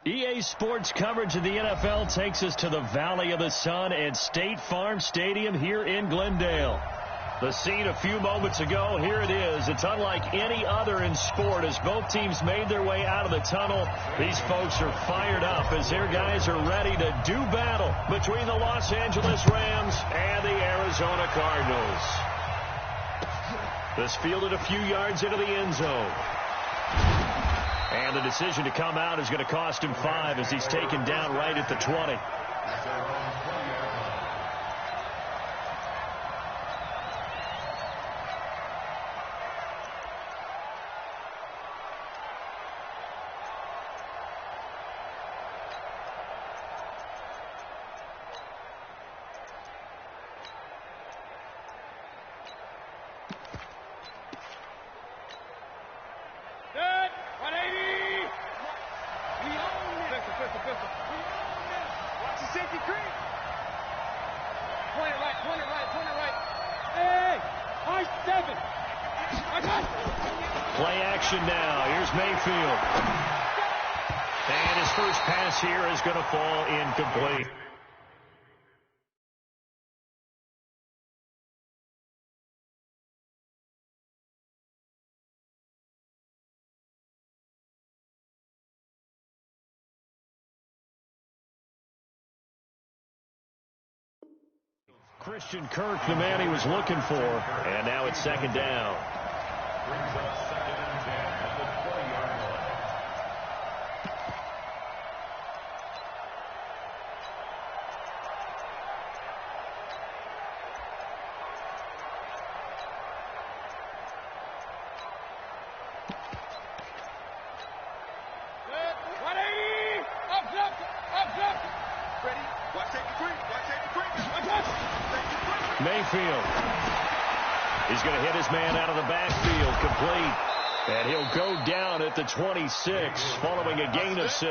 EA Sports coverage of the NFL takes us to the Valley of the Sun at State Farm Stadium here in Glendale. The scene a few moments ago, here it is. It's unlike any other in sport as both teams made their way out of the tunnel. These folks are fired up as their guys are ready to do battle between the Los Angeles Rams and the Arizona Cardinals. This fielded a few yards into the end zone. And the decision to come out is going to cost him 5 as he's taken down right at the 20. Play action now. Here's Mayfield. And his first pass here is going to fall incomplete. Christian Kirk, the man he was looking for. And now it's second down. Brings up second and 10 at the 20-yard line. Mayfield. He's going to hit his man out of the backfield, complete. And he'll go down at the 26, following a gain of 6.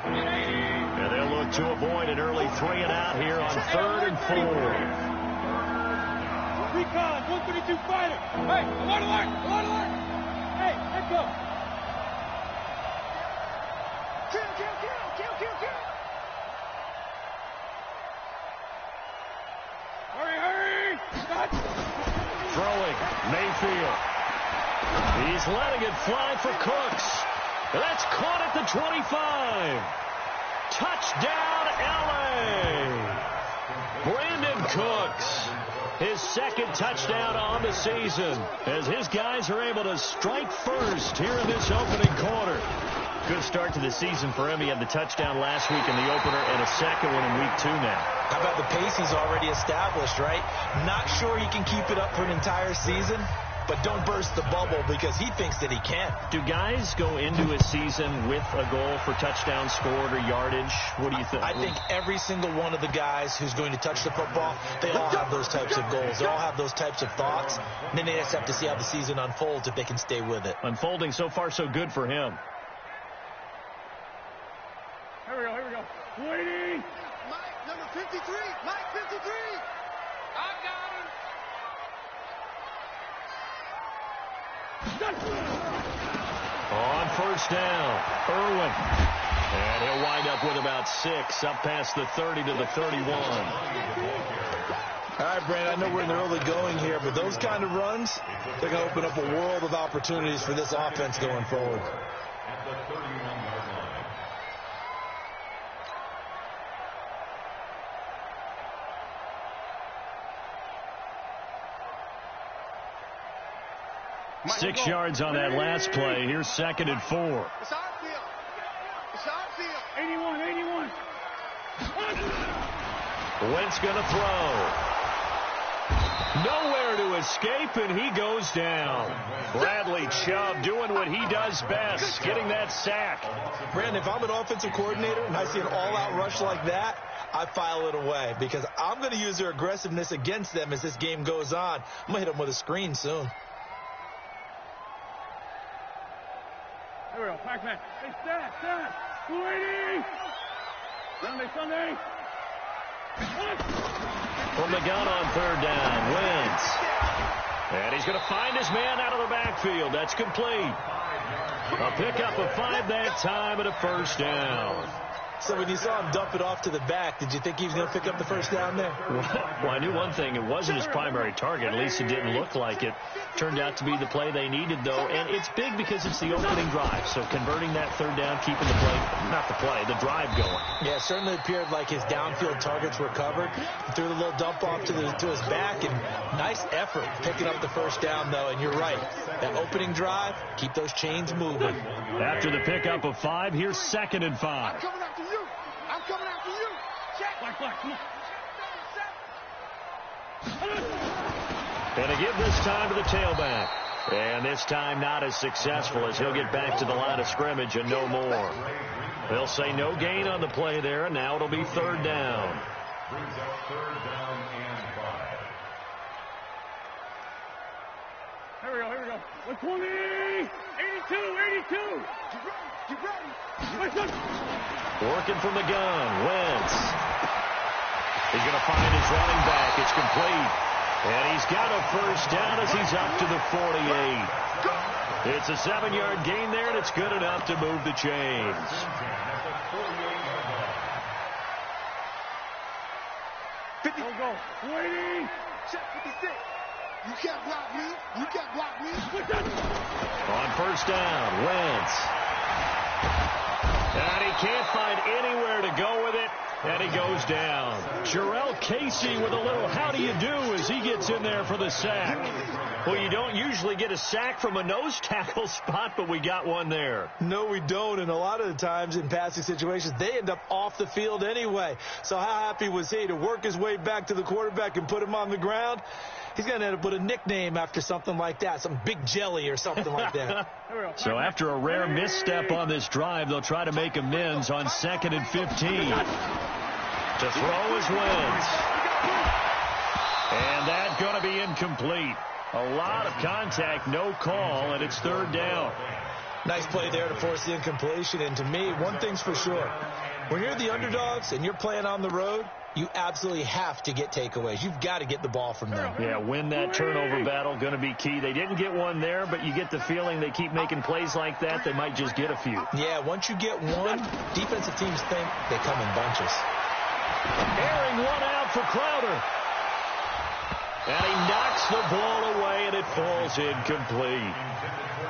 And they'll look to avoid an early 3 and out here on 3rd and 4. Recon, 132 fighter. Hey, alert, alert, alert, alert. Hey, let's go. Kill, kill, kill, kill, kill, kill. Hurry, hurry. Stop. Throwing, Mayfield. He's letting it fly for Cooks. That's caught at the 25. Touchdown, L.A. Brandon Cooks. His second touchdown on the season as his guys are able to strike first here in this opening quarter. Good start to the season for him. He had the touchdown last week in the opener and a second one in week 2 now. How about the pace he's already established, right? Not sure he can keep it up for an entire season, but don't burst the bubble because he thinks that he can. Do guys go into a season with a goal for touchdown scored or yardage? What do you think? I think every single one of the guys who's going to touch the football, they all have those types of goals. They all have those types of thoughts. And then they just have to see how the season unfolds if they can stay with it. Unfolding so far so good for him. Here we go, here we go. Waiting. Mike, number 53. Mike, 53. I got him. On first down, Irwin. And he'll wind up with about 6, up past the 30 to the 31. All right, Brandon, I know we're in the early going here, but those kind of runs, they're going to open up a world of opportunities for this offense going forward. At the 31-yard line. Six yards on that last play. Here's 2nd and 4. It's our field. It's our field. 81, 81. Wentz going to throw. Nowhere to escape, and he goes down. Bradley Chubb doing what he does best, getting that sack. Brandon, if I'm an offensive coordinator and I see an all-out rush like that, I file it away because I'm going to use their aggressiveness against them as this game goes on. I'm going to hit them with a screen soon. Here we go, Pac-Man. Hey, stat. Waiting. Sunday. From the gun on 3rd down, Wentz. And he's going to find his man out of the backfield. That's complete. A pickup of 5 that time and a first down. So when you saw him dump it off to the back, did you think he was going to pick up the first down there? Well, I knew one thing. It wasn't his primary target. At least it didn't look like it. Turned out to be the play they needed, though. And it's big because it's the opening drive. So converting that third down, keeping the drive going. Yeah, it certainly appeared like his downfield targets were covered. He threw the little dump off to his back. And nice effort picking up the first down, though. And you're right. That opening drive, keep those chains moving. After the pickup of 5, here's 2nd and 5. I'm coming after you. I'm coming after you. Check. Black, come on. And to give this time to the tailback. And this time not as successful as he'll get back to the line of scrimmage and no more. They'll say no gain on the play there, and now it'll be 3rd down. Brings up 3rd down and 5. Here we go. 120. 82. Get ready. Working from the gun, Wentz. He's going to find his running back. It's complete. And he's got a first down as he's up to the 48. It's a 7-yard gain there, and it's good enough to move the chains. Go. 20. Check 56. You can't block me. On first down, Wentz. And he can't find anywhere to go with it, and he goes down. Jarrell Casey with a little how do you do as he gets in there for the sack. Well, you don't usually get a sack from a nose tackle spot, but we got one there. No, we don't, and a lot of the times in passing situations, they end up off the field anyway. So how happy was he to work his way back to the quarterback and put him on the ground? He's going to end up with a nickname after something like that, some Big Jelly or something like that. So after a rare misstep on this drive, they'll try to make amends on 2nd and 15. To throw is Wentz. And that's going to be incomplete. A lot of contact, no call, and it's 3rd down. Nice play there to force the incompletion. And to me, one thing's for sure. When you're the underdogs and you're playing on the road, you absolutely have to get takeaways. You've got to get the ball from them. Yeah, win that turnover battle, going to be key. They didn't get one there, but you get the feeling they keep making plays like that, they might just get a few. Yeah, once you get one, defensive teams think they come in bunches. Airing one out for Crowder. And he knocks the ball away, and it falls incomplete.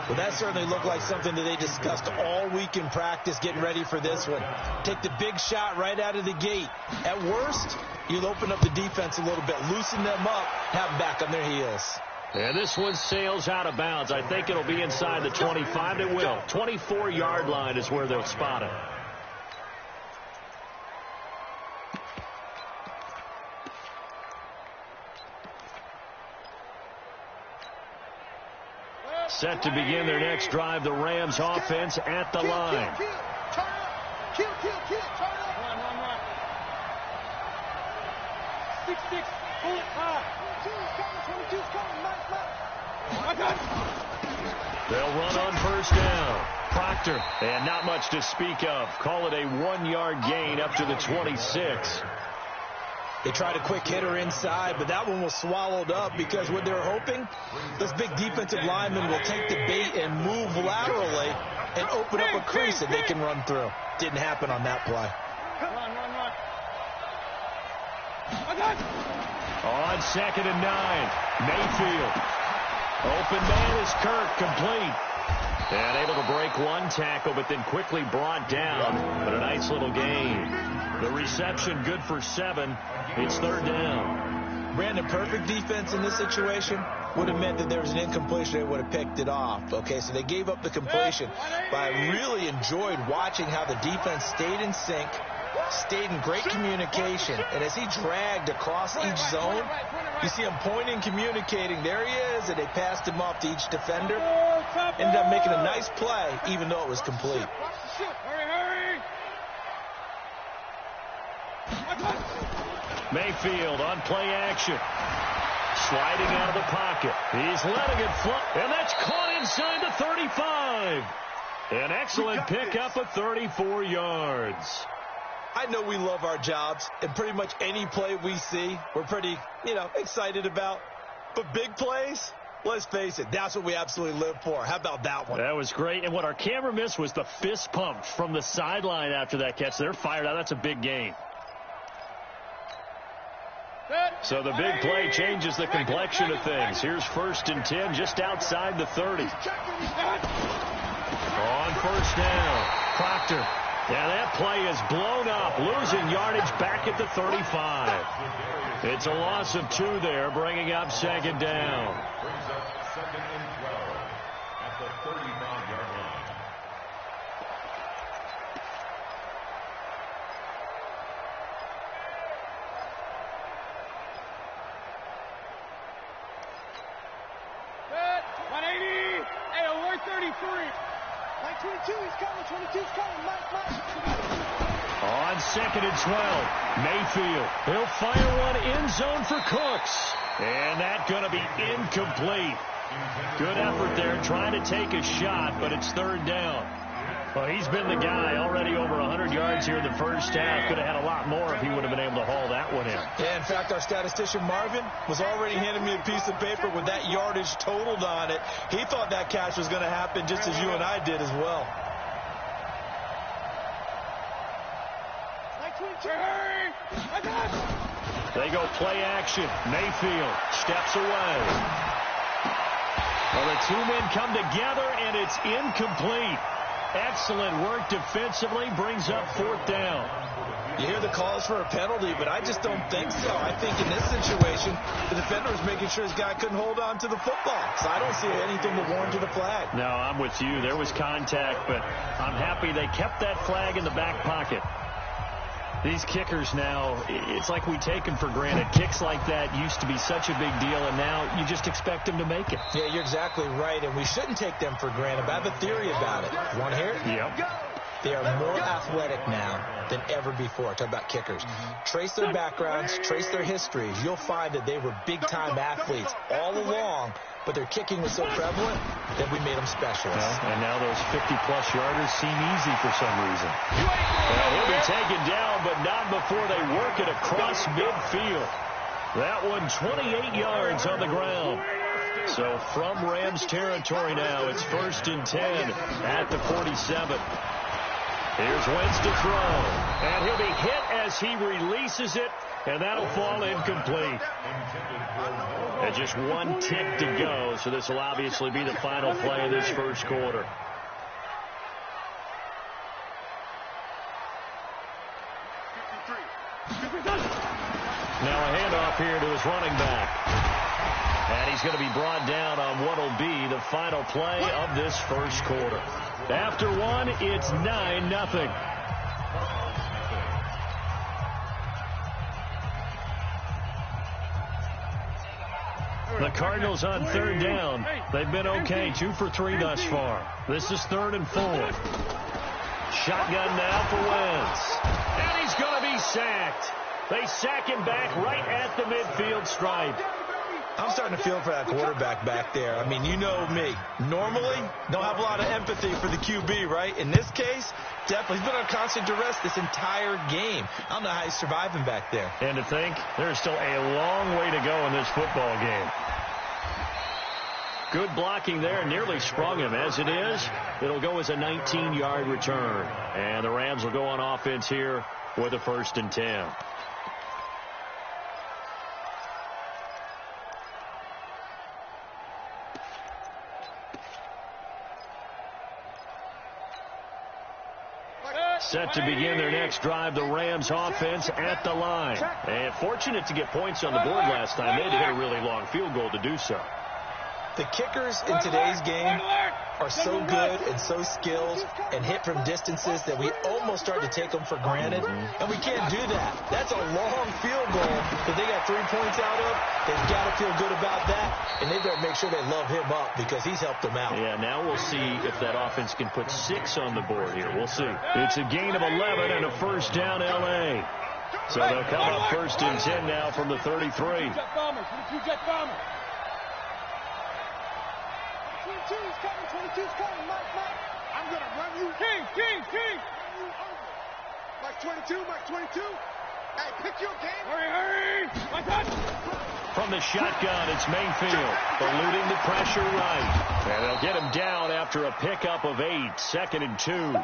Well, that certainly looked like something that they discussed all week in practice getting ready for this one. Take the big shot right out of the gate. At worst, you'll open up the defense a little bit, loosen them up, have them back on their heels. And this one sails out of bounds. I think it'll be inside the 25. It will. 24-yard line is where they'll spot it. Set to begin their next drive, the Rams offense at the line. Kill. Turn up. Kill. Turn up. Run. 6-6. Pull it high. 22's coming. Nice. They'll run on first down. Proctor, and not much to speak of. Call it a 1-yard gain up to the 26. They tried a quick hitter inside, but that one was swallowed up because what they're hoping, those big defensive linemen will take the bait and move laterally and open up a crease that they can run through. Didn't happen on that play. Run. On 2nd and 9, Mayfield. Open man is Kirk, complete. And able to break one tackle, but then quickly brought down. But a nice little gain. The reception good for 7. It's 3rd down. Brandon, perfect defense in this situation would have meant that there was an incompletion. They would have picked it off. Okay, so they gave up the completion. But I really enjoyed watching how the defense stayed in sync, stayed in great communication. And as he dragged across each zone, you see him pointing, communicating. There he is, and they passed him off to each defender. Ended up making a nice play, even though it was complete. Hurry. Mayfield on play action. Sliding out of the pocket. He's letting it fly, and that's caught inside the 35. An excellent pickup of 34 yards. I know we love our jobs, and pretty much any play we see, we're pretty, excited about. But big plays, Let's face it, that's what we absolutely live for. How about that one? That was great. And what our camera missed was the fist pump from the sideline after that catch. They're fired out. That's a big gain. So the big play changes the complexion of things. Here's 1st and 10 just outside the 30. On first down, Proctor. Yeah, that play is blown up, losing yardage back at the 35. It's a loss of 2 there, bringing up 2nd down. Brings up 2nd and 12 at the 35-yard line. Mike 22, he's coming. 22's coming. Mike. On 2nd and 12, Mayfield. He'll fire one end zone for Cooks. And that's going to be incomplete. Good effort there trying to take a shot, but it's 3rd down. Well, he's been the guy already over 100 yards here in the first half. Could have had a lot more if he would have been able to haul that one in. Yeah, in fact, our statistician Marvin was already handing me a piece of paper with that yardage totaled on it. He thought that catch was going to happen just as you and I did as well. They go play action. Mayfield steps away. Well, the 2 men come together, and it's incomplete. Excellent work defensively, brings up 4th down. You hear the calls for a penalty, but I just don't think so. I think in this situation, the defender was making sure his guy couldn't hold on to the football. So I don't see anything to warrant to the flag. No, I'm with you. There was contact, but I'm happy they kept that flag in the back pocket. These kickers now, it's like we take them for granted. Kicks like that used to be such a big deal, and now you just expect them to make it. Yeah, you're exactly right, and we shouldn't take them for granted. But I have a theory about it. You want to hear it? Yep. They are more athletic now than ever before. Talk about kickers. Trace their backgrounds, trace their histories. You'll find that they were big-time athletes all along, but their kicking was so prevalent that we made them specialists. Well, and now those 50-plus yarders seem easy for some reason. Well, he'll be taken down, but not before they work it across midfield. That one 28 yards on the ground. So from Rams territory now, it's 1st and 10 at the 47. Here's Wentz to throw, and he'll be hit as he releases it, and that'll fall incomplete. And just 1 tick to go, so this will obviously be the final play of this first quarter. Now a handoff here to his running back. And he's going to be brought down on what will be the final play of this first quarter. After 1, it's 9-0. The Cardinals on 3rd down. They've been okay, 2 for 3 thus far. This is 3rd and 4. Shotgun now for Wentz. And he's going to be sacked. They sack him back right at the midfield stripe. I'm starting to feel for that quarterback back there. I mean, you know me. Normally, don't have a lot of empathy for the QB, right? In this case, definitely. He's been on constant duress this entire game. I don't know how he's surviving back there. And to think, there's still a long way to go in this football game. Good blocking there, nearly sprung him. As it is, it'll go as a 19-yard return. And the Rams will go on offense here with a 1st and 10. Set to begin their next drive, the Rams offense at the line. And fortunate to get points on the board last time. They had to hit a really long field goal to do so. The kickers in today's game are so good and so skilled and hit from distances that we almost start to take them for granted. And we can't do that. That's a long field goal that they got 3 points out of. They've got to feel good about that. And they better make sure they love him up because he's helped them out. Yeah, now we'll see if that offense can put 6 on the board here. We'll see. It's a gain of 11 and a first down L.A. So they'll come up 1st and 10 now from the 33. He's coming, Mike. I'm going to run you. King. Mike 22. Hey, pick your game. Hurry! My touch! From the shotgun, it's Mayfield, eluding the pressure right. And they'll get him down after a pickup of 8, 2nd and 2.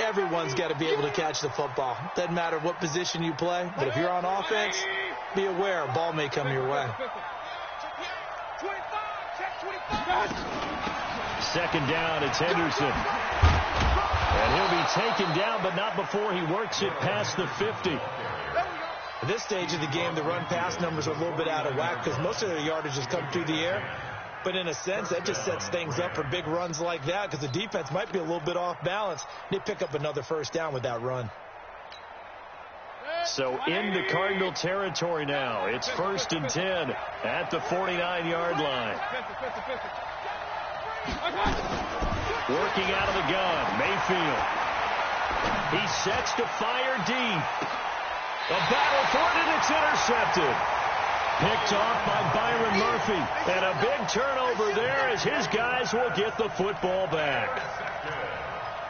Everyone's got to be able to catch the football. Doesn't matter what position you play, but if you're on offense, be aware a ball may come your way. 2nd down, it's Henderson. And he'll be taken down, but not before he works it past the 50. At this stage of the game, the run-pass numbers are a little bit out of whack because most of their yardage has come through the air. But in a sense, that just sets things up for big runs like that because the defense might be a little bit off balance. They pick up another 1st down with that run. So into Cardinal territory now. It's 1st and 10 at the 49-yard line. Working out of the gun, Mayfield. He sets to fire deep. A battle for it, and it's intercepted. Picked off by Byron Murphy. And a big turnover there as his guys will get the football back.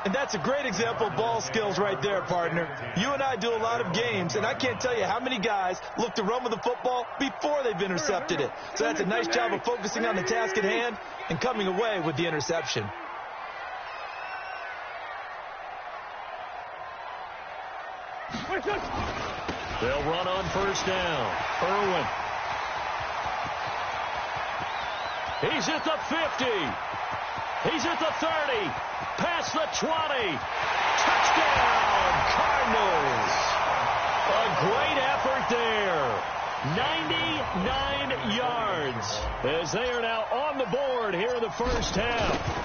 And that's a great example of ball skills right there, partner. You and I do a lot of games, and I can't tell you how many guys look to run with the football before they've intercepted it. So that's a nice job of focusing on the task at hand and coming away with the interception. They'll run on 1st down. Irwin. He's at the 50. He's at the 30. Past the 20. Touchdown, Cardinals. A great effort there. 99 yards as they are now on the board here in the 1st half.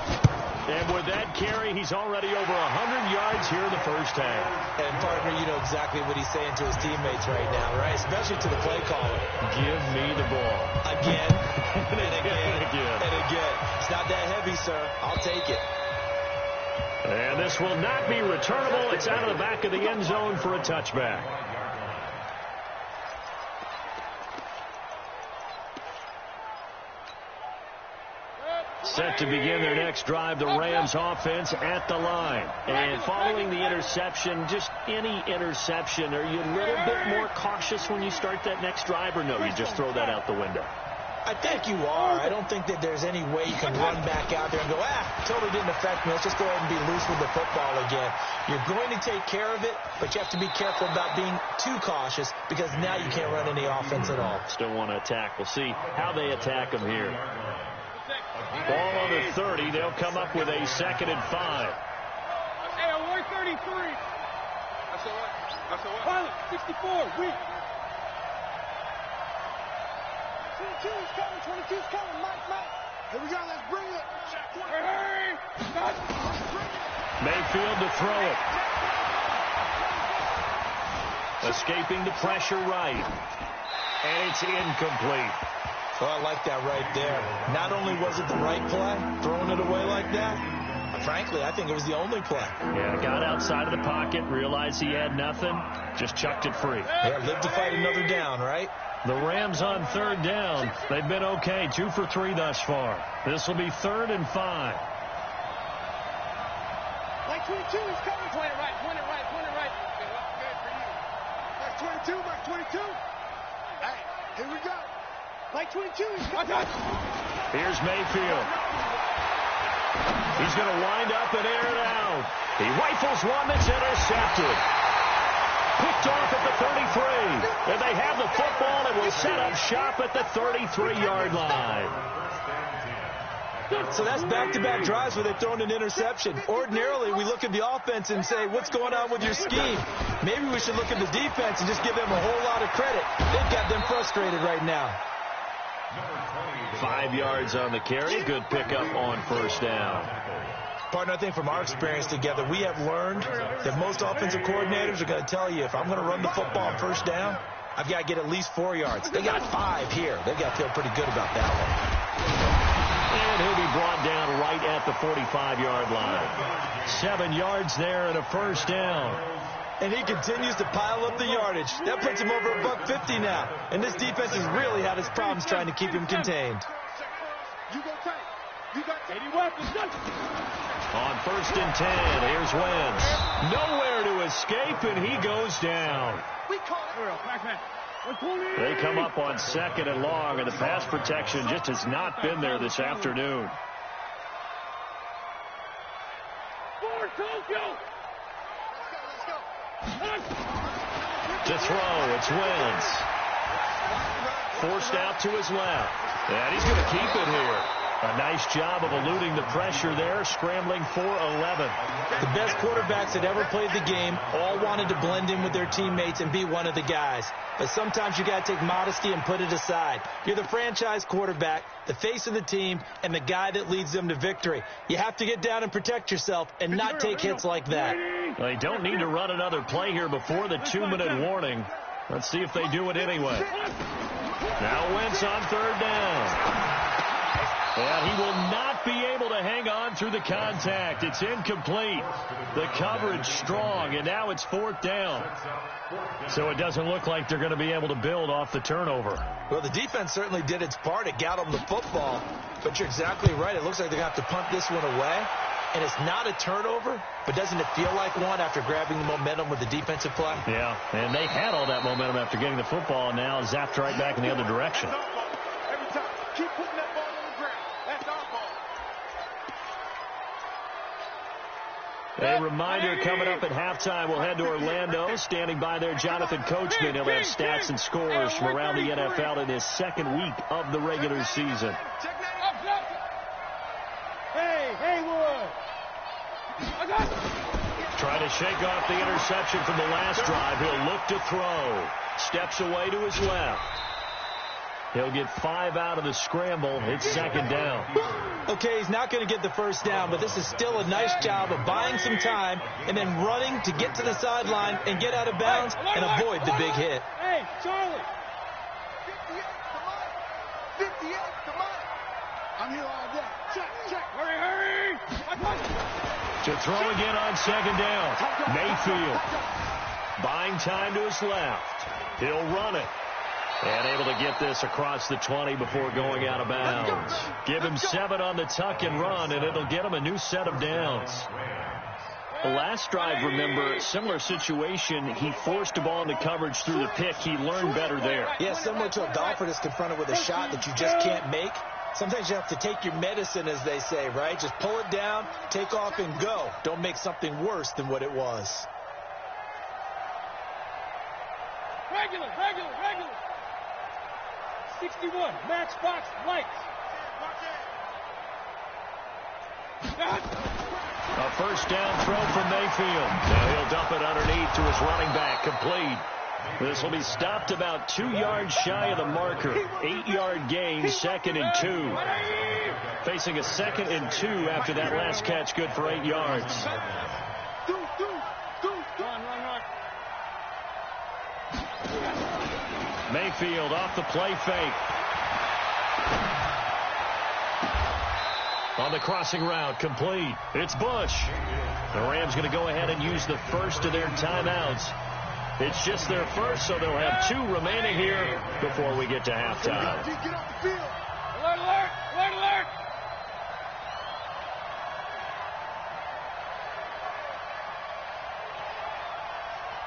And with that carry, he's already over 100 yards here in the 1st half. And, partner, you know exactly what he's saying to his teammates right now, right? Especially to the play caller. Give me the ball. Again, and again, and again. It's not that heavy, sir. I'll take it. And this will not be returnable. It's out of the back of the end zone for a touchback. Set to begin their next drive, the Rams offense at the line. And following the interception, just any interception, are you a little bit more cautious when you start that next drive, or no, you just throw that out the window? I think you are. I don't think that there's any way you can run back out there and go, totally didn't affect me. Let's just go ahead and be loose with the football again. You're going to take care of it, but you have to be careful about being too cautious because now you can't run any offense at all. Still want to attack. We'll see how they attack them here. Ball on the 30. They'll come up with a 2nd and 5. Hey, 133. That's all right. That's all right. Pilot, 64. Weak. 22's coming. 22's coming. Mike. Here we go. Let's bring it. Hey! Mayfield to throw it. Escaping the pressure right. And it's incomplete. Oh, I like that right there. Not only was it the right play, throwing it away like that, frankly, I think it was the only play. Yeah, got outside of the pocket, realized he had nothing, just chucked it free. Yeah, lived to fight another down, right? The Rams on 3rd down. They've been okay, 2 for 3 thus far. This will be 3rd and 5. Mike 22 is coming. Point it right. Good for you. Mike 22. Hey, here we go. Mike 22 is coming. Here's Mayfield. He's going to wind up and air it out. He rifles one that's intercepted. Picked off at the 33. And they have the football and will set up shop at the 33-yard line. So that's back-to-back drives where they've thrown an interception. Ordinarily, we look at the offense and say, what's going on with your scheme? Maybe we should look at the defense and just give them a whole lot of credit. They've got them frustrated right now. 5 yards on the carry. Good pickup on 1st down. Partner, I think from our experience together, we have learned that most offensive coordinators are going to tell you, if I'm going to run the football on 1st down, I've got to get at least 4 yards. They got 5 here. They've got to feel pretty good about that one. And he'll be brought down right at the 45-yard line. 7 yards there and a 1st down. And he continues to pile up the yardage. That puts him over $150 now. And this defense has really had its problems trying to keep him contained. You go tight. You got 80 weapons. On 1st and 10, here's Wentz. Nowhere to escape, and he goes down. We call it. They come up on 2nd and long, and the pass protection just has not been there this afternoon. To throw, it's Wentz. Forced out to his left. And he's going to keep it here. A nice job of eluding the pressure there, scrambling for 11. The best quarterbacks that ever played the game all wanted to blend in with their teammates and be one of the guys. But sometimes you got to take modesty and put it aside. You're the franchise quarterback, the face of the team, and the guy that leads them to victory. You have to get down and protect yourself and not take hits like that. They don't need to run another play here before the 2-minute warning. Let's see if they do it anyway. Now Wentz on 3rd down. And he will not be able to hang on through the contact. It's incomplete. The coverage strong, and now it's 4th down. So it doesn't look like they're going to be able to build off the turnover. Well, the defense certainly did its part. It got them the football. But you're exactly right. It looks like they're going to have to punt this one away. And it's not a turnover, but doesn't it feel like one after grabbing the momentum with the defensive play? Yeah, and they had all that momentum after getting the football, and now zapped right back in the other direction. Every time. Keep putting that ball on the ground. That's our ball. A reminder coming up at halftime, we'll head to Orlando. Standing by there, Jonathan Coachman. He'll have stats and scores from around the NFL in his 2nd week of the regular season. Hey, Haywood. Trying to shake off the interception from the last drive. He'll look to throw. Steps away to his left. He'll get 5 out of the scramble. It's 2nd down. Okay, he's not going to get the 1st down, but this is still a nice job of buying some time and then running to get to the sideline and get out of bounds and avoid the big hit. Hey, Charlie. 58, come on. I'm here all day. Check. Hurry. To throw again on 2nd down. Mayfield buying time to his left. He'll run it. And able to get this across the 20 before going out of bounds. Give him 7 on the tuck and run, and it'll get him a new set of downs. The last drive, remember, similar situation. He forced a ball into coverage through the pick. He learned better there. Yeah, similar to a golfer that's confronted with a shot that you just can't make. Sometimes you have to take your medicine, as they say, right? Just pull it down, take off, and go. Don't make something worse than what it was. Regular. 61, matchbox lights. A 1st down throw from Mayfield. Now he'll dump it underneath to his running back, complete. This will be stopped about 2 yards shy of the marker. 8-yard gain, 2nd and 2. Facing a 2nd and 2 after that last catch, good for 8 yards. Mayfield off the play fake. On the crossing route, complete. It's Bush. The Rams going to go ahead and use the first of their timeouts. It's just their first, so they'll have 2 remaining here before we get to halftime. Get off the field. Alert.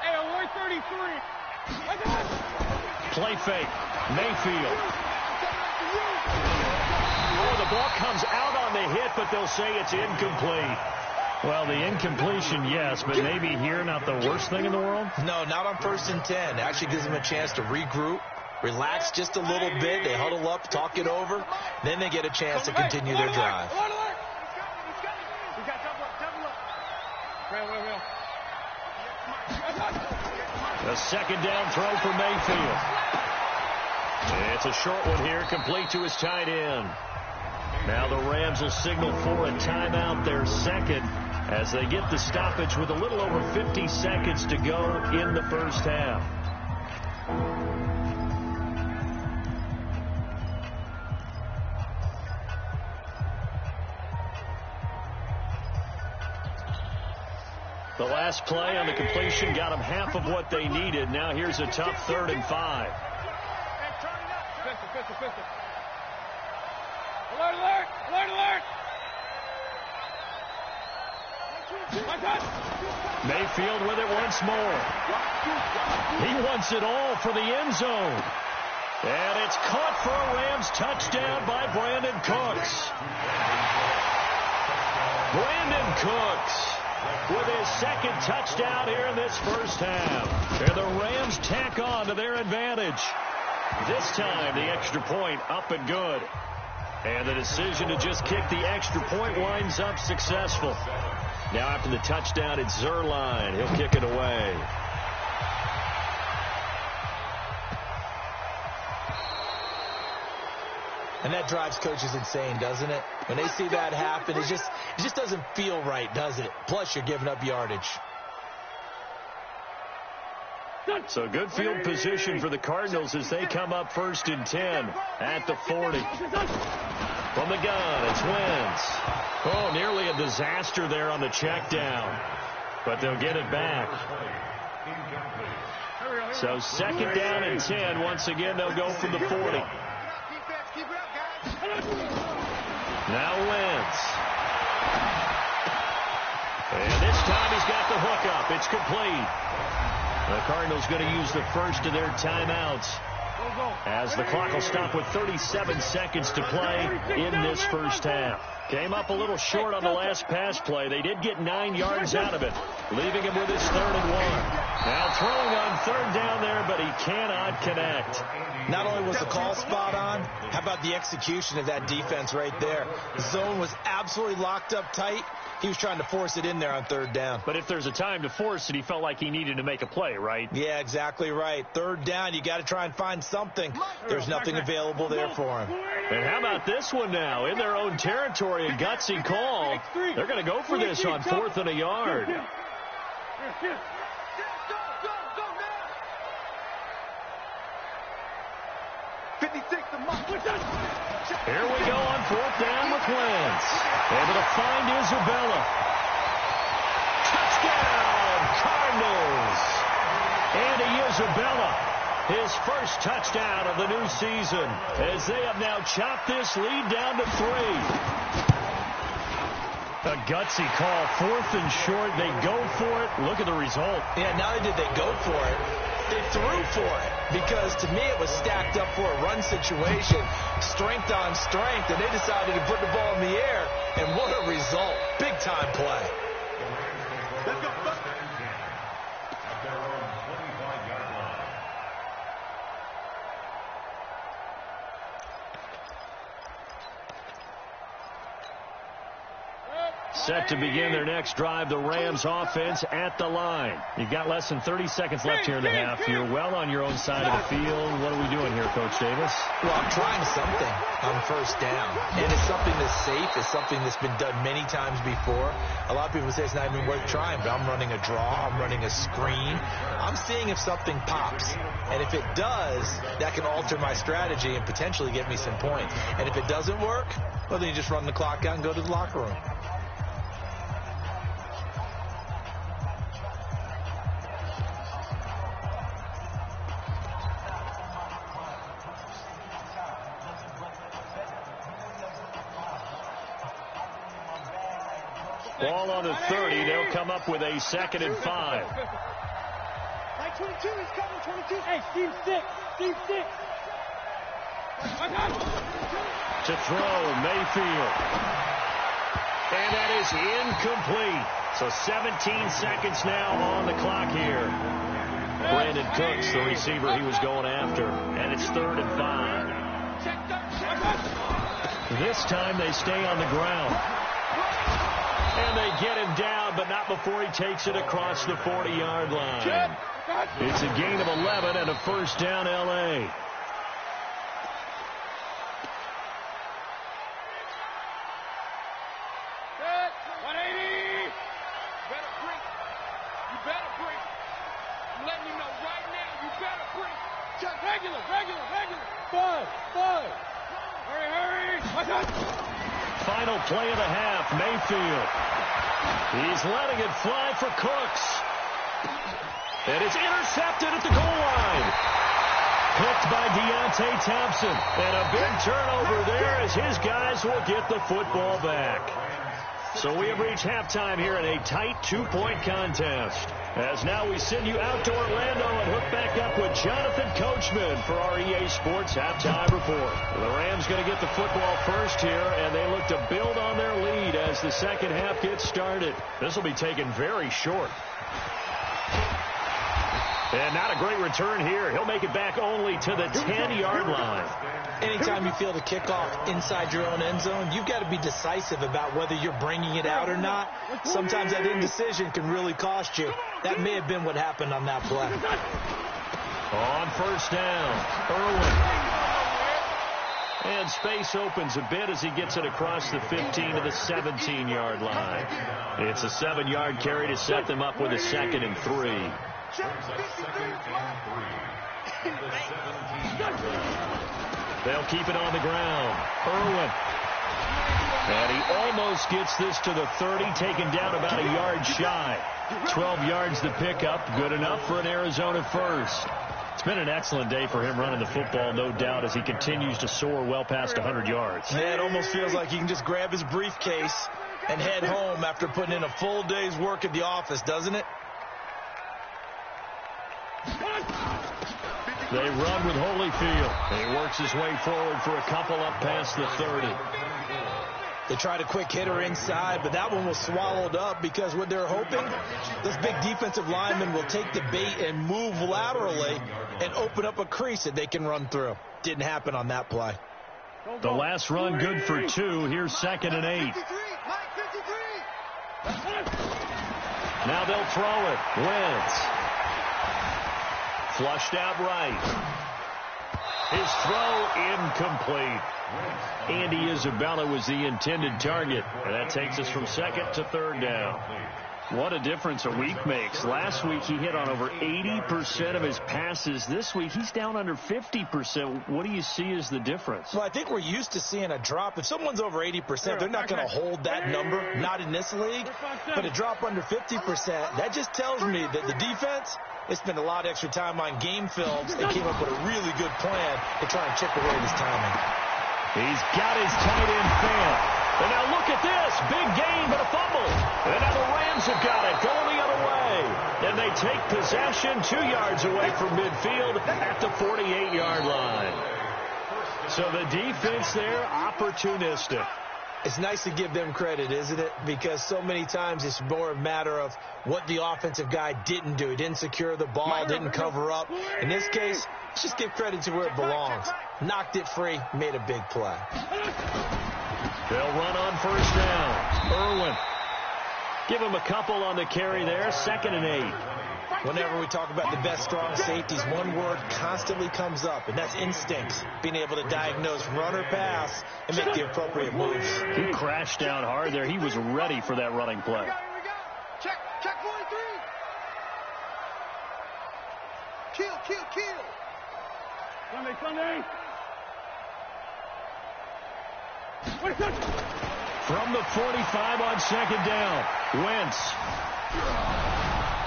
Hey, 133. Play fake. Mayfield. Oh, the ball comes out on the hit, but they'll say it's incomplete. Well, the incompletion, yes, but maybe here not the worst thing in the world? No, not on 1st and 10. It actually gives them a chance to regroup, relax just a little bit. They huddle up, talk it over. Then they get a chance to continue their drive. A 2nd down throw for Mayfield. It's a short one here, complete to his tight end. Now the Rams will signal for a timeout, their 2nd, as they get the stoppage with a little over 50 seconds to go in the 1st half. The last play on the completion got them half of what they needed. Now here's a tough 3rd and 5. Pistol. Alert. Mayfield with it once more. He wants it all for the end zone. And it's caught for a Rams touchdown by Brandon Cooks. Brandon Cooks with his second touchdown here in this first half. And the Rams tack on to their advantage. This time, the extra point up and good. And the decision to just kick the extra point winds up successful. Now after the touchdown, it's Zerline. He'll kick it away. And that drives coaches insane, doesn't it? When they see that happen, it just doesn't feel right, does it? Plus, you're giving up yardage. So good field position for the Cardinals as they come up 1st and 10 at the 40. From the gun, it's Wentz. Oh, nearly a disaster there on the check down. But they'll get it back. So 2nd down and 10. Once again, they'll go from the 40. Now Wentz. And this time he's got the hook up. It's complete. The Cardinals going to use the first of their timeouts as the clock will stop with 37 seconds to play in this first half. Came up a little short on the last pass play. They did get 9 yards out of it, leaving him with his 3rd and 1. Now throwing on 3rd down there, but he cannot connect. Not only was the call spot on, how about the execution of that defense right there? The zone was absolutely locked up tight. He was trying to force it in there on 3rd down. But if there's a time to force it, he felt like he needed to make a play, right? Yeah, exactly right. 3rd down, you got to try and find something. There's nothing available there for him. And how about this one now? In their own territory, a gutsy call. They're going to go for this on 4th and a yard. Here we go on 4th down with Wentz. Able to find Isabella. Touchdown, Cardinals. Andy Isabella, his first touchdown of the new season, as they have now chopped this lead down to 3. A gutsy call, 4th and short. They go for it. Look at the result. Yeah, not only did they go for it, they threw for it, because to me it was stacked up for a run situation, strength on strength, and they decided to put the ball in the air, and what a result. Big time play. Let's go. At their own 25-yard line. Set to begin their next drive, the Rams offense at the line. You've got less than 30 seconds left here in the half. You're well on your own side of the field. What are we doing here, Coach Davis? Well, I'm trying something on 1st down. And it's something that's safe. It's something that's been done many times before. A lot of people say it's not even worth trying, but I'm running a draw. I'm running a screen. I'm seeing if something pops. And if it does, that can alter my strategy and potentially get me some points. And if it doesn't work, well, then you just run the clock out and go to the locker room. Ball on the 30. They'll come up with a 2nd and 5. Like 22, he's coming, 22. Hey, Steve 6. Steve 6. To throw, Mayfield. And that is incomplete. So 17 seconds now on the clock here. Brandon Cooks, the receiver he was going after. And it's 3rd and 5. This time they stay on the ground. And they get him down, but not before he takes it across the 40-yard line. It's a gain of 11 and a 1st down, L.A. Final play of the half, Mayfield. He's letting it fly for Cooks. And it's intercepted at the goal line. Picked by Deontay Thompson. And a big turnover there as his guys will get the football back. So we have reached halftime here in a tight 2-point contest. As now we send you out to Orlando and hook back up with Jonathan Coachman for our EA Sports Halftime Report. The Rams going to get the football first here, and they look to build on their lead as the second half gets started. This will be taken very short. And not a great return here. He'll make it back only to the 10-yard line. Anytime you feel the kickoff inside your own end zone, you've got to be decisive about whether you're bringing it out or not. Sometimes that indecision can really cost you. That may have been what happened on that play. On first down, Irwin. And space opens a bit as he gets it across the 15 to the 17-yard line. It's a 7-yard carry to set them up with a 2nd and 3. They'll keep it on the ground. Irwin. And he almost gets this to the 30, taken down about a yard shy. 12 yards to pick up. Good enough for an Arizona first. It's been an excellent day for him running the football, no doubt, as he continues to soar well past 100 yards. Yeah, it almost feels like he can just grab his briefcase and head home after putting in a full day's work at the office, doesn't it? They run with Holyfield. He works his way forward for a couple up past the 30. They tried a quick hitter inside, but that one was swallowed up because what they're hoping, those big defensive linemen will take the bait and move laterally and open up a crease that they can run through. Didn't happen on that play. The last run good for 2. Here's 2nd and 8. Now they'll throw it. Wentz. Flushed out right. His throw incomplete. Andy Isabella was the intended target. And that takes us from 2nd to 3rd down. What a difference a week makes. Last week he hit on over 80% of his passes. This week he's down under 50%. What do you see as the difference? Well, I think we're used to seeing a drop. If someone's over 80%, they're not going to hold that number, not in this league. But a drop under 50%, that just tells me that the defense, they spent a lot of extra time on game films and came up with a really good plan to try and chip away this timing. He's got his tight end fan. And now look at this. Big gain, but a fumble. And now the Rams have got it going the other way. And they take possession 2 yards away from midfield at the 48-yard line. So the defense there, opportunistic. It's nice to give them credit, isn't it? Because so many times it's more a matter of what the offensive guy didn't do. He didn't secure the ball, didn't cover up. In this case, let's just give credit to where it belongs. Knocked it free, made a big play. They'll run on first down. Irwin. Give him a couple on the carry there. 2nd and 8. Whenever we talk about the best strong safeties, one word constantly comes up, and that's instincts. Being able to diagnose run or pass and make the appropriate moves. He crashed down hard there. He was ready for that running play. Check 43. Kill. Sunday. From the 45 on 2nd down. Wentz.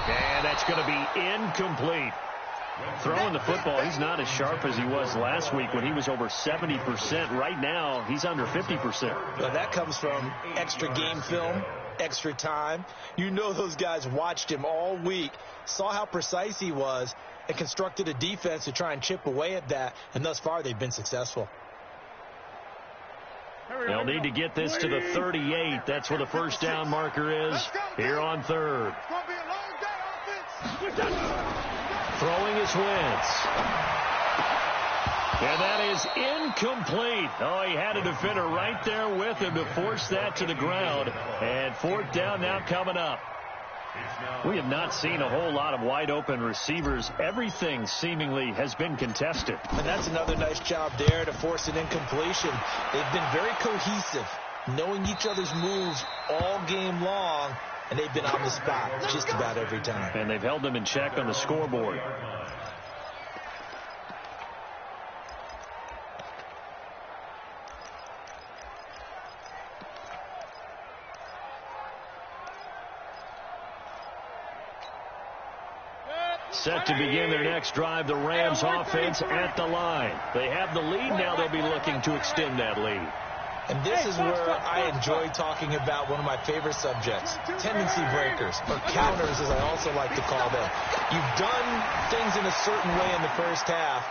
And that's going to be incomplete. Throwing the football, he's not as sharp as he was last week when he was over 70%. Right now, he's under 50%. Well, that comes from extra game film, extra time. You know those guys watched him all week, saw how precise he was, and constructed a defense to try and chip away at that. And thus far, they've been successful. They'll need to get this to the 38. That's where the first down marker is here on 3rd. Throwing is Wentz. And that is incomplete. Oh, he had a defender right there with him to force that to the ground. And 4th down now coming up. We have not seen a whole lot of wide-open receivers. Everything seemingly has been contested. And that's another nice job there to force an incompletion. They've been very cohesive, knowing each other's moves all game long, and they've been on the spot just about every time. And they've held them in check on the scoreboard. Set to begin their next drive, the Rams offense at the line. They have the lead now. They'll be looking to extend that lead. And this is where I enjoy talking about one of my favorite subjects, tendency breakers, or counters as I also like to call them. You've done things in a certain way in the first half,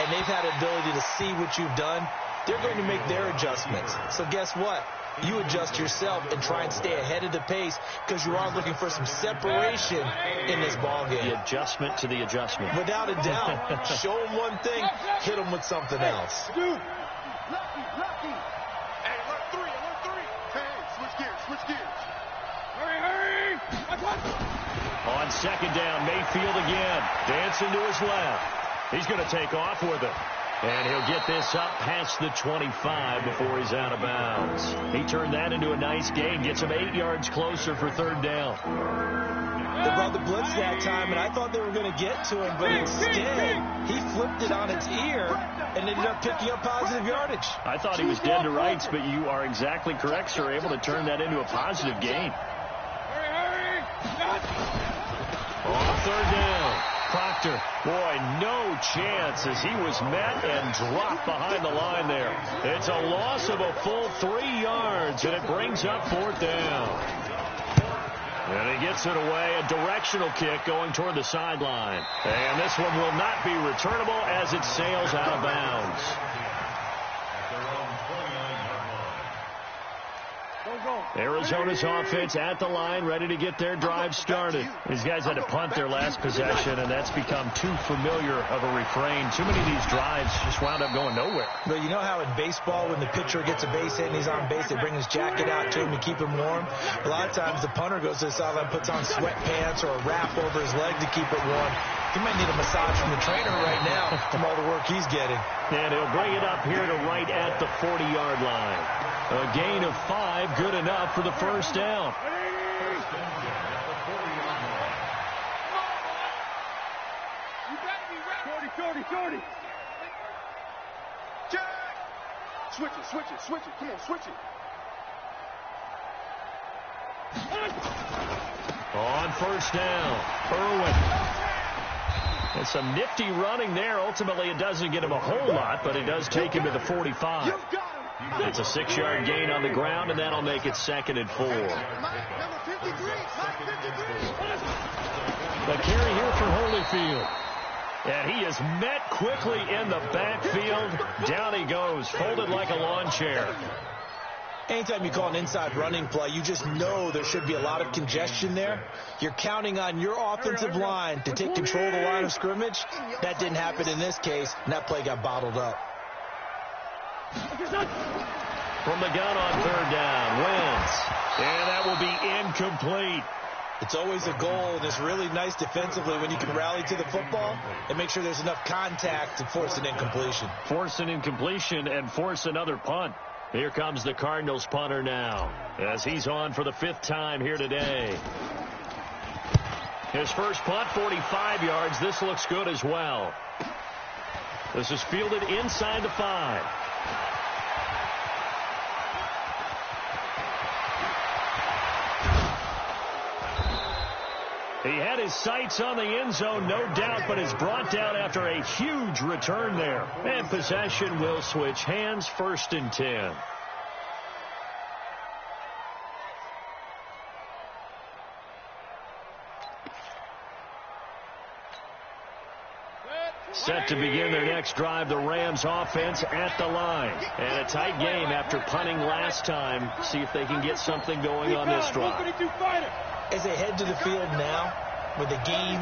and they've had the ability to see what you've done. They're going to make their adjustments. So guess what? You adjust yourself and try and stay ahead of the pace because you are looking for some separation in this ball game. The adjustment to the adjustment. Without a doubt. Show them one thing, hit them with something else. Dude. Lucky. Hey, alert three. Hey, switch gears. Hurry. On second down, Mayfield again. Dancing to his left. He's going to take off with it. And he'll get this up past the 25 before he's out of bounds. He turned that into a nice gain. Gets him 8 yards closer for third down. They brought the blitz that time, and I thought they were going to get to him, but instead he flipped it on its ear and ended up picking up positive yardage. I thought he was dead to rights, but you are exactly correct, sir. Able to turn that into a positive gain. Hurry. On third down, Proctor, boy, no chance as he was met and dropped behind the line there. It's a loss of a full 3 yards, and it brings up fourth down. And he gets it away, a directional kick going toward the sideline. And this one will not be returnable as it sails out of bounds. Arizona's offense at the line, ready to get their drive started. These guys had to punt their last possession, and that's become too familiar of a refrain. Too many of these drives just wound up going nowhere. But you know how in baseball, when the pitcher gets a base hit and he's on base, they bring his jacket out to him to keep him warm? A lot of times the punter goes to the sideline, puts on sweatpants or a wrap over his leg to keep it warm. He might need a massage from the trainer right now from all the work he's getting. And he'll bring it up here to right at the 40-yard line. A gain of 5, good enough for the first down. 40. Jack! Switch it. Come on, switch it. On first down, Irwin. And some nifty running there. Ultimately, it doesn't get him a whole lot, but it does take him to the 45. It's a 6-yard gain on the ground, and that'll make it 2nd and 4. The carry here for Holyfield. And he is met quickly in the backfield. Down he goes, folded like a lawn chair. Anytime you call an inside running play, you just know there should be a lot of congestion there. You're counting on your offensive line to take control of the line of scrimmage. That didn't happen in this case, and that play got bottled up. From the gun on third down, Wentz. And that will be incomplete. It's always a goal, and it's really nice defensively when you can rally to the football and make sure there's enough contact to force an incompletion. Force an incompletion and force another punt. Here comes the Cardinals punter now as he's on for the 5th time here today. His first punt, 45 yards. This looks good as well. This is fielded inside the 5. He had his sights on the end zone, no doubt, but is brought down after a huge return there. And possession will switch hands, 1st and 10. Set to begin their next drive, the Rams offense at the line. And a tight game after punting last time. See if they can get something going on this drive. As they head to the field now, with the game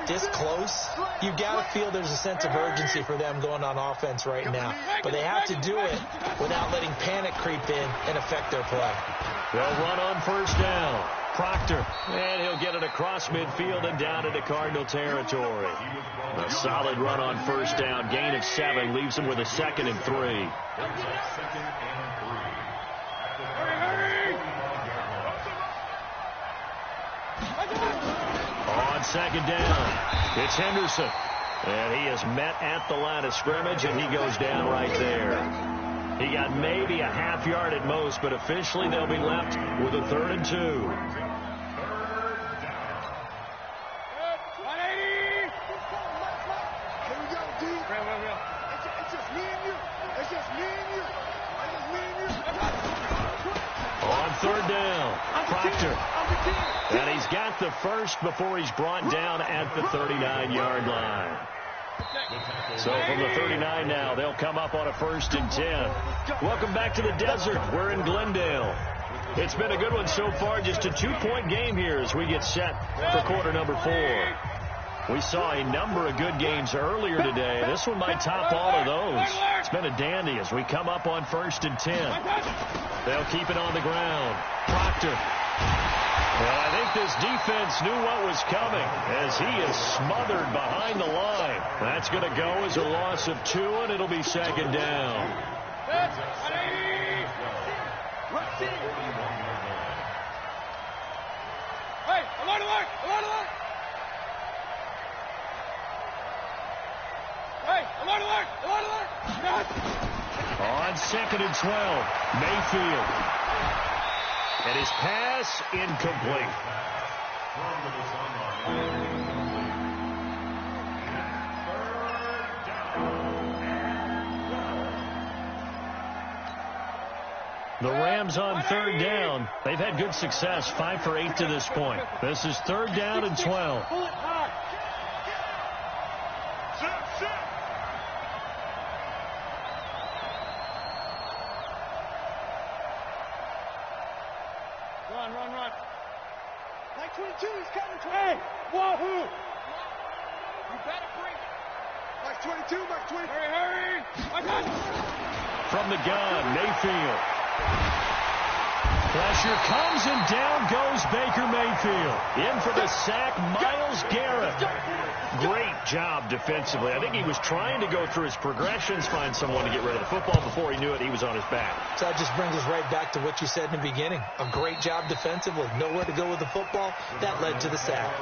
this close, you've got to feel there's a sense of urgency for them going on offense right now. But they have to do it without letting panic creep in and affect their play. They'll run on first down. Proctor, and he'll get it across midfield and down into Cardinal territory. A solid run on first down. Gain of 7 leaves him with a 2nd and 3. On second down, it's Henderson. And he is met at the line of scrimmage, and he goes down right there. He got maybe a half yard at most, but officially they'll be left with a 3rd and 2. 180. Here we go, D. It's just me and you. It's just me and you. third down. Proctor. And he's got the first before he's brought down at the 39-yard line. So from the 39 now, they'll come up on a 1st and 10. Welcome back to the desert. We're in Glendale. It's been a good one so far. Just a 2-point game here as we get set for quarter number 4. We saw a number of good games earlier today. This one might top all of those. It's been a dandy as we come up on 1st and 10. They'll keep it on the ground. Proctor. Well, I think this defense knew what was coming as he is smothered behind the line. That's going to go as a loss of 2, and it'll be 2nd down. Hey, alert, alert, alert, alert. Hey, alert, alert, alert, alert. On 2nd and 12, Mayfield. And his pass incomplete. The Rams on 3rd down. They've had good success, 5 for 8 to this point. This is 3rd down and 12. Run, run, run. Like 22, he's coming. Hey, wahoo! You better bring it. Like 22, like 20. Hurry, hurry. I got it. From the gun, Mayfield. Pressure comes and down goes Baker Mayfield. In for the sack, Myles Garrett. Great job defensively. I think he was trying to go through his progressions, find someone to get rid of the football. Before he knew it, he was on his back. So that just brings us right back to what you said in the beginning. A great job defensively. Nowhere to go with the football. That led to the sack.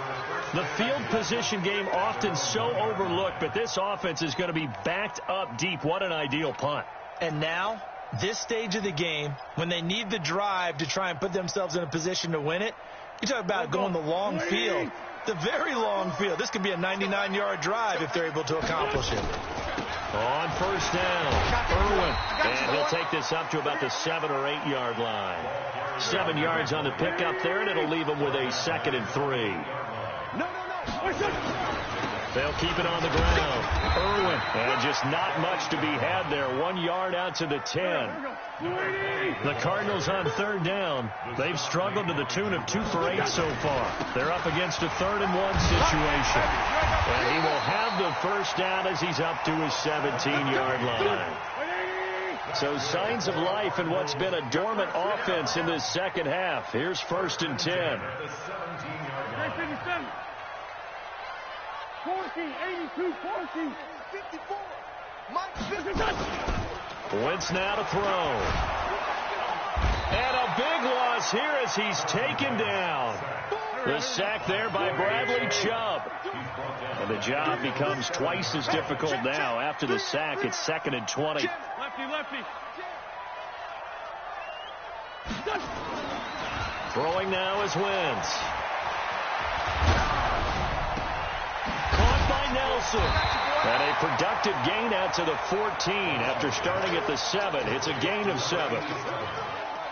The field position game often so overlooked, but this offense is going to be backed up deep. What an ideal punt. And now, this stage of the game, when they need the drive to try and put themselves in a position to win it, you talk about going the long field, the very long field. This could be a 99-yard drive if they're able to accomplish it. On 1st down, Irwin, and he'll take this up to about the 7 or 8 yard line. 7 yards on the pickup there, and it'll leave him with a 2nd and 3. They'll keep it on the ground. Irwin, and just not much to be had there. 1 yard out to the 10. The Cardinals on 3rd down. They've struggled to the tune of 2 for 8 so far. They're up against a 3rd and 1 situation. And he will have the 1st down as he's up to his 17-yard line. So signs of life in what's been a dormant offense in this 2nd half. Here's 1st and 10. 40, 82, 40, 54. Mike, 50. Wentz now to throw. And a big loss here as he's taken down. The sack there by Bradley Chubb. And the job becomes twice as difficult now. After the sack, it's 2nd and 20. Lefty, lefty. Throwing now is Wentz. Nelson. And a productive gain out to the 14 after starting at the 7. It's a gain of 7.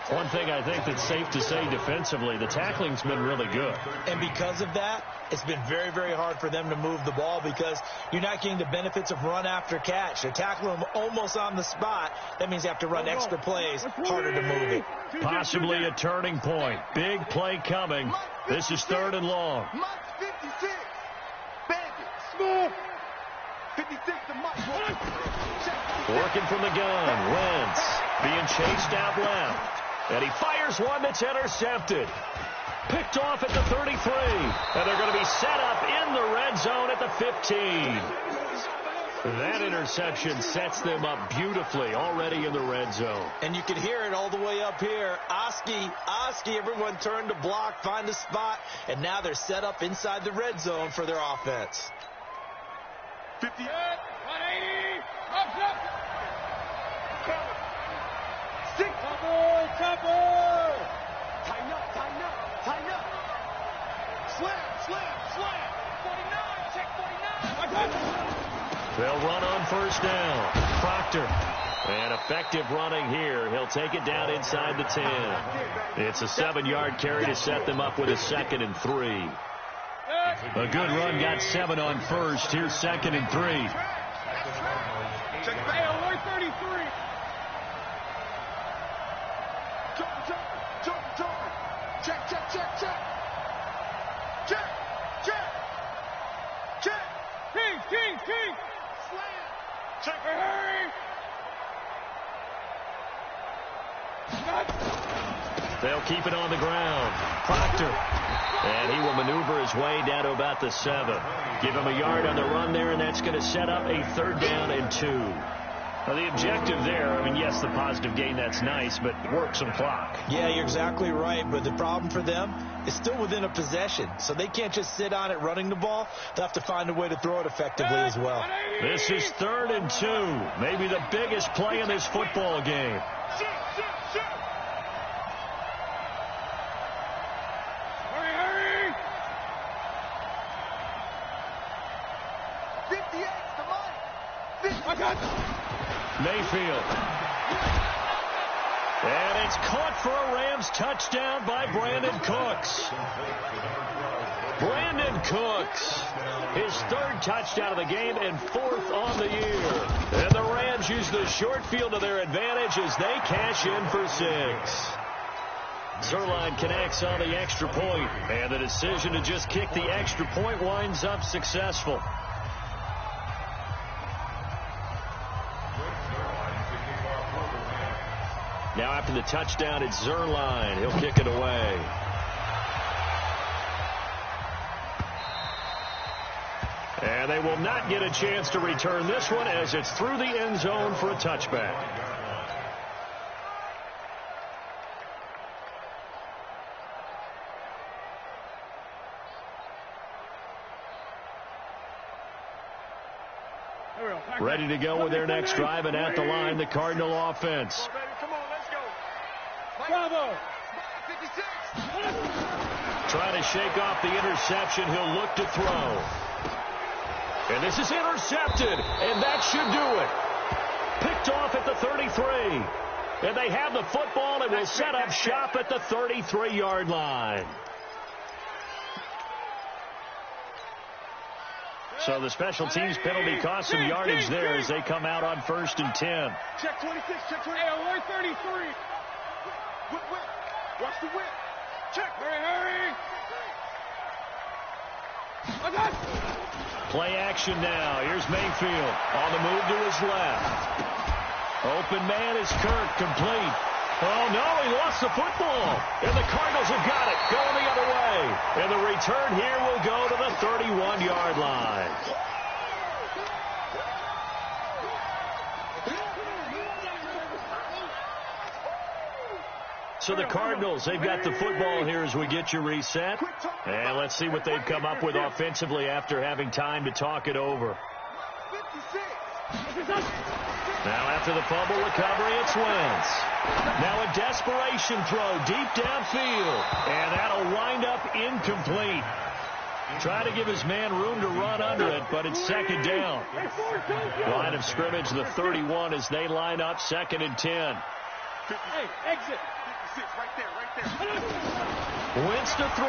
One thing I think that's safe to say defensively, the tackling's been really good. And because of that, it's been very, very hard for them to move the ball because you're not getting the benefits of run after catch. They tackle them almost on the spot. That means you have to run extra plays, harder to move it. Possibly a turning point. Big play coming. This is 3rd and long. 56 to Mike. Working from the gun. Wentz being chased out left. And he fires one that's intercepted. Picked off at the 33. And they're going to be set up in the red zone at the 15. That interception sets them up beautifully already in the red zone. And you can hear it all the way up here. Oski, everyone turned to block, find a spot, and now they're set up inside the red zone for their offense. 50. 180. Up. Six. Cover. Tighten up. Slam. 49. Check 49. They'll run on 1st down. Proctor. And effective running here. He'll take it down inside the 10. It's a 7-yard carry to set them up with a 2nd and 3. A good run got 7 on first. Here's 2nd and 3. Hey, alert 33. Jump. Check. King. Slam. Check. Hurry. They'll keep it on the ground. Proctor. And he will maneuver his way down to about the 7. Give him a yard on the run there, and that's going to set up a 3rd down and 2. Now, the objective there, I mean, yes, the positive gain, that's nice, but work some clock. Yeah, you're exactly right, but the problem for them is still within a possession, so they can't just sit on it running the ball. They'll have to find a way to throw it effectively as well. This is 3rd and 2, maybe the biggest play in this football game. Hurry. 58, come on. I got Mayfield. And it's caught for a Rams touchdown by Brandon Cooks. Brandon Cooks, his 3rd touchdown of the game and 4th on the year. And the Rams use the short field to their advantage as they cash in for 6. Zerline connects on the extra point, and the decision to just kick the extra point winds up successful. Now after the touchdown, it's Zerline. He'll kick it away. And they will not get a chance to return this one as it's through the end zone for a touchback. Ready to go with their next drive, and at the line, the Cardinal offense. Come on, let's go. Bravo. 56. Trying to shake off the interception. He'll look to throw. And this is intercepted, and that should do it. Picked off at the 33. And they have the football and will set up shop at the 33-yard line. So the special teams penalty cost some yardage there as they come out on 1st and 10. Check 26, check 20. Hey, alert 33. Whip. Watch the whip. Check. Hurry. I got it. Play action now. Here's Mayfield on the move to his left. Open man is Kirk, complete. Oh, no, he lost the football. And the Cardinals have got it, going the other way. And the return here will go to the 31-yard line. So the Cardinals, they've got the football here as we get you reset. And let's see what they've come up with offensively after having time to talk it over. Now after the fumble recovery, it's Wentz. Now a desperation throw deep downfield. And that'll wind up incomplete. Try to give his man room to run under it, but it's 2nd down. Line of scrimmage, the 31 as they line up 2nd and 10. Hey, exit. 56, right there. Wentz to throw.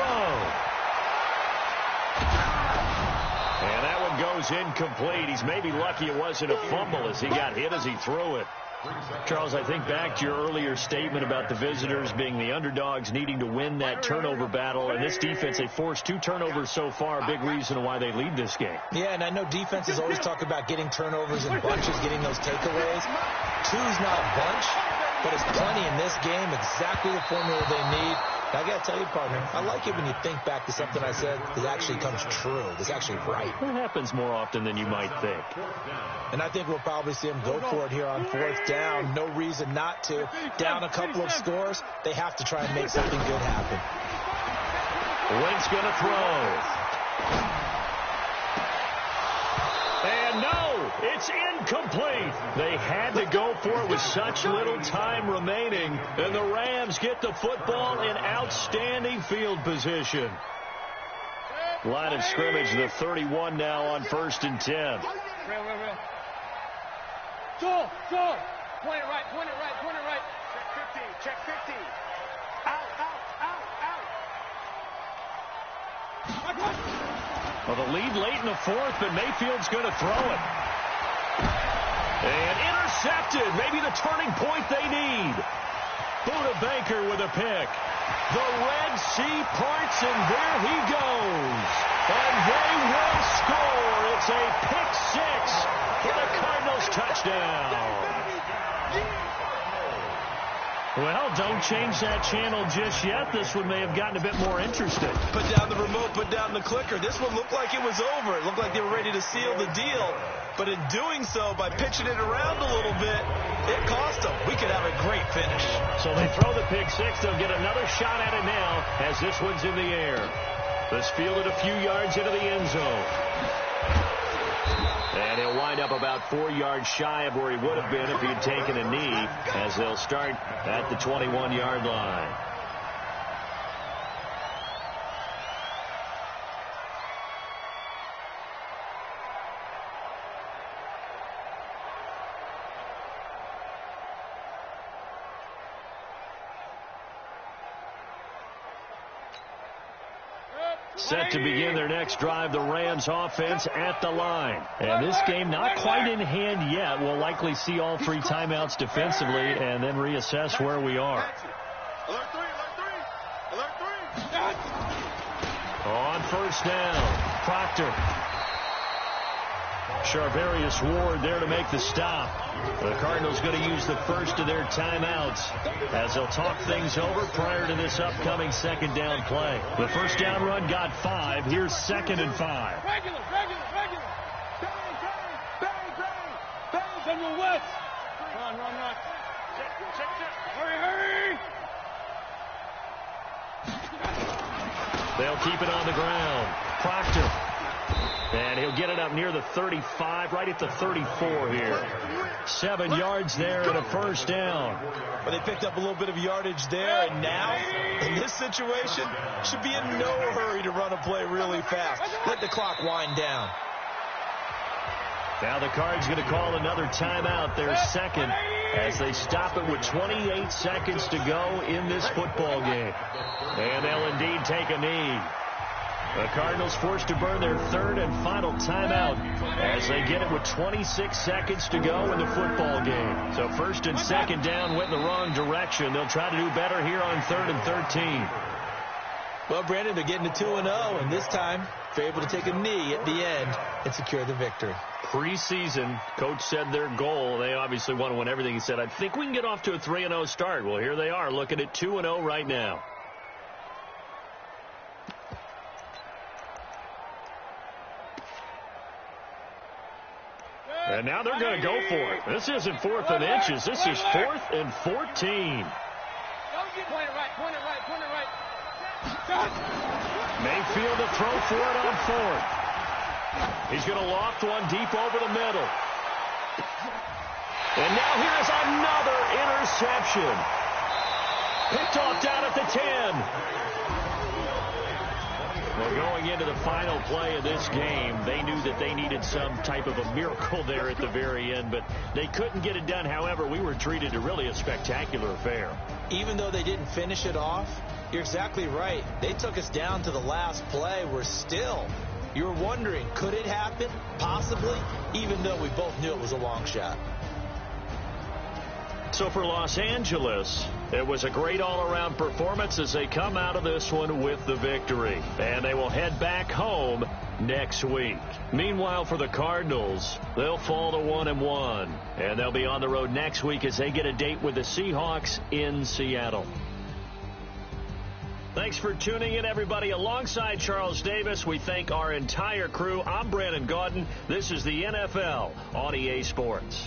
And that one goes incomplete. He's maybe lucky it wasn't a fumble as he got hit as he threw it. Charles, I think back to your earlier statement about the visitors being the underdogs needing to win that turnover battle. And this defense, they forced 2 turnovers so far, a big reason why they lead this game. Yeah, and I know defenses always talk about getting turnovers in bunches, getting those takeaways. 2's not a bunch, but it's plenty in this game, exactly the formula they need. I got to tell you, partner, I like it when you think back to something I said that actually comes true. That's actually right. It happens more often than you might think. And I think we'll probably see them go for it here on 4th down. No reason not to. Down a couple of scores, they have to try and make something good happen. Wentz going to throw. And no, it's incomplete. They had to go for it with such little time remaining. And the Rams get the football in outstanding field position. Line of scrimmage, the 31 now on 1st and 10. Joel, Point it right, point it right, point it right. Check 15, check 15. Out, out, out, out. Well, the lead late in the fourth, but Mayfield's going to throw it. And intercepted. Maybe the turning point they need. Buda Baker with a pick. The Red Sea parts, and there he goes. And they will score. It's a pick six for the Cardinals touchdown. Well, don't change that channel just yet. This one may have gotten a bit more interesting. Put down the remote, put down the clicker. This one looked like it was over. It looked like they were ready to seal the deal. But in doing so, by pitching it around a little bit, it cost them. We could have a great finish. So they throw the pick six. They'll get another shot at it now as this one's in the air. This fielded a few yards into the end zone. And he'll wind up about 4 yards shy of where he would have been if he had taken a knee, as they'll start at the 21-yard line. Set to begin their next drive, the Rams offense at the line. And this game not quite in hand yet. We'll likely see all three timeouts defensively and then reassess where we are. Alert three. On first down, Proctor. Charvarius Ward there to make the stop. The Cardinals going to use the first of their timeouts as they'll talk things over prior to this upcoming second down play. The first down run got 5. Here's 2nd and 5. Regular. Bang. General West. Run. Check. Hurry. They'll keep it on the ground. Proctor. And he'll get it up near the 35, right at the 34 here. 7 yards there and a first down. But they picked up a little bit of yardage there, and now, in this situation, should be in no hurry to run a play really fast. Let the clock wind down. Now the Cards going to call another timeout, their second, as they stop it with 28 seconds to go in this football game. And they'll indeed take a knee. The Cardinals forced to burn their third and final timeout as they get it with 26 seconds to go in the football game. So first and second down went in the wrong direction. They'll try to do better here on 3rd and 13. Well, Brandon, they're getting to 2-0, and this time they're able to take a knee at the end and secure the victory. Preseason, Coach said their goal, they obviously want to win everything. He said, I think we can get off to a 3-0 start. Well, here they are looking at 2-0 right now. And now they're going to go for it. This isn't 4th and inches. This is 4th and 14. Point it right. Mayfield to throw for it on 4th. He's going to loft one deep over the middle. And now here's another interception. Picked off down at the 10. Well, going into the final play of this game, they knew that they needed some type of a miracle there at the very end, but they couldn't get it done. However, we were treated to really a spectacular affair. Even though they didn't finish it off, you're exactly right. They took us down to the last play. You're wondering, could it happen? Possibly, even though we both knew it was a long shot. So for Los Angeles, it was a great all-around performance as they come out of this one with the victory. And they will head back home next week. Meanwhile, for the Cardinals, they'll fall to 1-1. And they'll be on the road next week as they get a date with the Seahawks in Seattle. Thanks for tuning in, everybody. Alongside Charles Davis, we thank our entire crew. I'm Brandon Gaudin. This is the NFL on EA Sports.